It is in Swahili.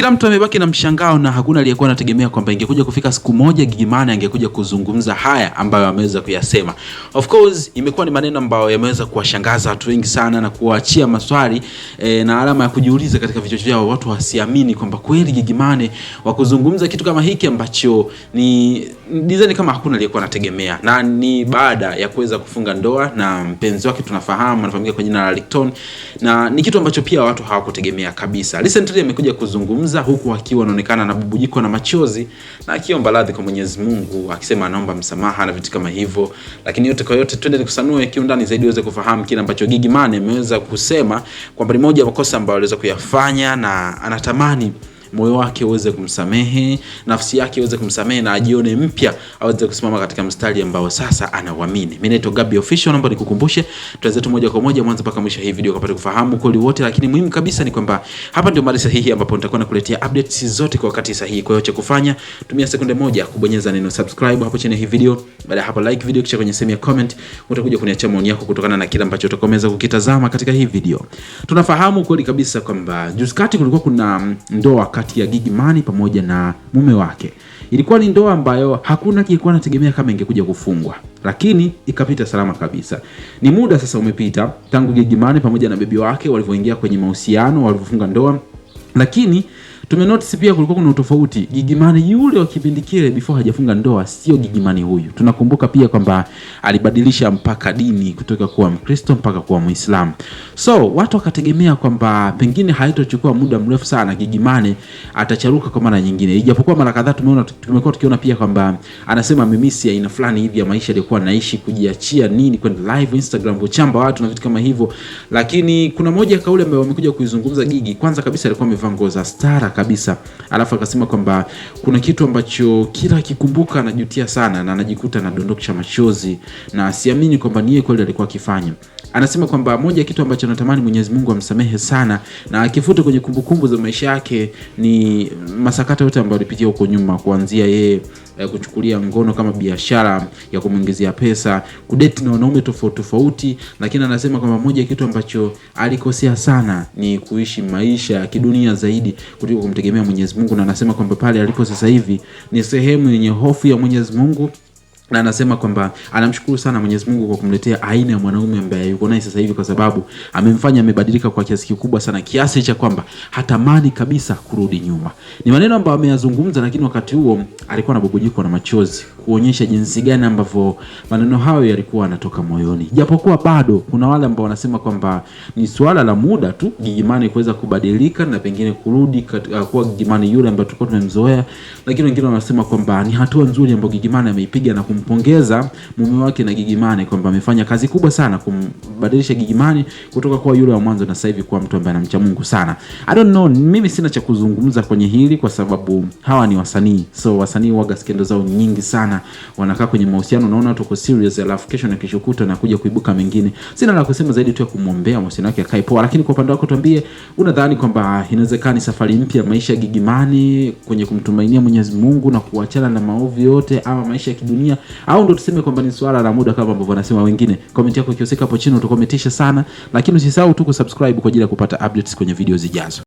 Kila mtu amebaki na mshangao na hakuna aliyekuwa anategemea kwamba ingekuja kufika siku moja Gigy Money angekuja kuzungumza haya ambayo ameweza kuyasema. Of course imekuwa ni maneno ambayo yameweza kuwashangaza watu wengi sana na kuwaachia maswali na alama ya kujiuliza katika vichwa vyao, watu wasiamini kwamba kweli Gigy Money wakuzungumza kitu kama hiki ambacho ni design kama hakuna aliyekuwa anategemea, na ni baada ya kuweza kufunga ndoa na mpenzi wake tunafahamu anafahamika kwa jina la Lilton, na ni kitu ambacho pia watu hawakutegemea kabisa. Recently amekuja kuzungumza huku akiwa anaonekana na bubujiko na machozi na akiomba radhi kwa Mwenyezi Mungu, akisema anaomba msamaha na vitu kama hivyo. Lakini yote kwa yote twende kusanua kiundani zaidi uweze kufahamu kile ambacho Gigy Money ameweza kusema kwamba ni moja ya makosa ambayo aliweza kuyafanya na anatamani moyo wake uweze kumsamehe, nafsi yake iweze kumsamehe na ajione mpya, aweze kusimama katika mstari ambao sasa anaamini. Mimi naitwa Gabby Official, naomba nikukumbushe tuanze tu moja kwa moja mwanzo mpaka mwisho hii video ukapata kufahamu kweli wote, lakini muhimu kabisa ni kwamba hapa ndio mahali sahihi ambapo nitakuwa nakuletea updates zote kwa wakati sahihi. Kwa hiyo cha kufanya, tumia sekunde moja kubonyeza neno subscribe hapo chini ya hii video. Baada hapo like video, kisha kwenye sehemu ya comment utakuja kuniachia maoni yako kutokana na kile ambacho utakomeza kukitazama katika hii video. Tunafahamu kweli kabisa kwamba juzi kati kulikuwa kuna ndoa kati ya Gigy Money pamoja na mume wake. Ilikuwa ni ndoa ambayo hakuna kilikuwa anategemea kama ingekuja kufungwa, lakini ikapita salama kabisa. Ni muda sasa umepita tangu Gigy Money pamoja na bibi wake walivyoingia kwenye mahusiano, walivyofunga ndoa, lakini tumenotice pia kulikuwa kuna utofauti. Gigy Money yule wa kipindi kile before hajafunga ndoa sio Gigy Money huyu. Tunakumbuka pia kwamba alibadilisha mpaka dini kutoka kuwa Mkristo mpaka kuwa Muislamu. So watu wakategemea kwamba pengine haitochukua muda mrefu sana Gigy Money atacharuka kwa mara nyingine. Ijapokuwa mara kadhaa tumekuwa tukiona pia kwamba anasema mimisi aina fulani hivi ya maisha alikuwa anaishi, kujiachia nini, kwenda live Instagram kuchamba watu na vitu kama hivyo. Lakini kuna moja kauli ambayo wamekuja kuizungumza Gigy. Kwanza kabisa alikuwa amevaa nguo za stara kabisa, alafu akasema kwamba kuna kitu ambacho kila akikumbuka anajutia sana na anajikuta anadondokesha machozi na siamini kwamba ni yeye kweli alikuwa akifanya. Anasema kwamba moja kitu ambacho anatamani Mwenyezi Mungu amsamehe sana na akifute kwenye kumbukumbu za maisha yake ni masakata yote ambayo alipitia huko nyuma, kuanzia yeye kuchukulia ngono kama biashara ya kumuingizia pesa, kudate na wanaume tofauti. Lakini anasema kwamba moja kitu ambacho alikosea sana ni kuishi maisha ya kidunia zaidi kuliko kumtegemea Mwenyezi Mungu, na anasema kwamba pale alipo sasa hivi ni sehemu yenye hofu ya Mwenyezi Mungu. Na anasema kwamba anamshukuru sana Mwenyezi Mungu kwa kumletea aina ya mwanaume ambaye yuko naye sasa hivi, kwa sababu amemfanya amebadilika kwa kiasi kikubwa sana, kiasi cha kwamba hatamani kabisa kurudi nyuma. Ni maneno ambayo ameyazungumza, lakini wakati huo alikuwa na bubujiko na machozi, kuonyesha jinsi gani ambavyo maneno hayo yalikuwa yanatoka moyoni. Japokuwa bado kuna wale ambao wanasema kwamba ni swala la muda tu Gigy Money kuweza kubadilika na pengine kurudi kuwa Gigy Money yule ambaye tulikuwa tumemzoea, lakini wengine wanasema kwamba ni hatua nzuri ambayo Gigy Money ameipiga na kumpongeza mume wake na Gigy Money kwamba amefanya kazi kubwa sana kumbadilisha Gigy Money kutoka kwa yule wa mwanzo na sasa hivi kuwa mtu ambaye anamcha Mungu sana. I don't know, mimi sina cha kuzungumza kwenye hili kwa sababu hawa ni wasanii. So wasanii waga skendo zao nyingi sana, wanakaa kwenye mahusiano, unaona watu wako serious, alafu kesho na kesho kutwa na kuja kuibuka mengine. Sina la kusema zaidi tu ya kumwombea mahusiano yake yakae poa. Lakini kwa upande wako tuambie, unadhani kwamba inawezekana safari mpya maisha ya Gigy Money kwenye kumtumainia Mwenyezi Mungu na kuachana na maovu yote, ama maisha ya kidunia, au ndo tuseme kwamba ni swala la muda kama ambavyo wanasema wengine? Comment yako ikioseka hapo chini utakometisha sana, lakini usisahau tu kusubscribe kwa ajili ya kupata updates kwenye video zijazo.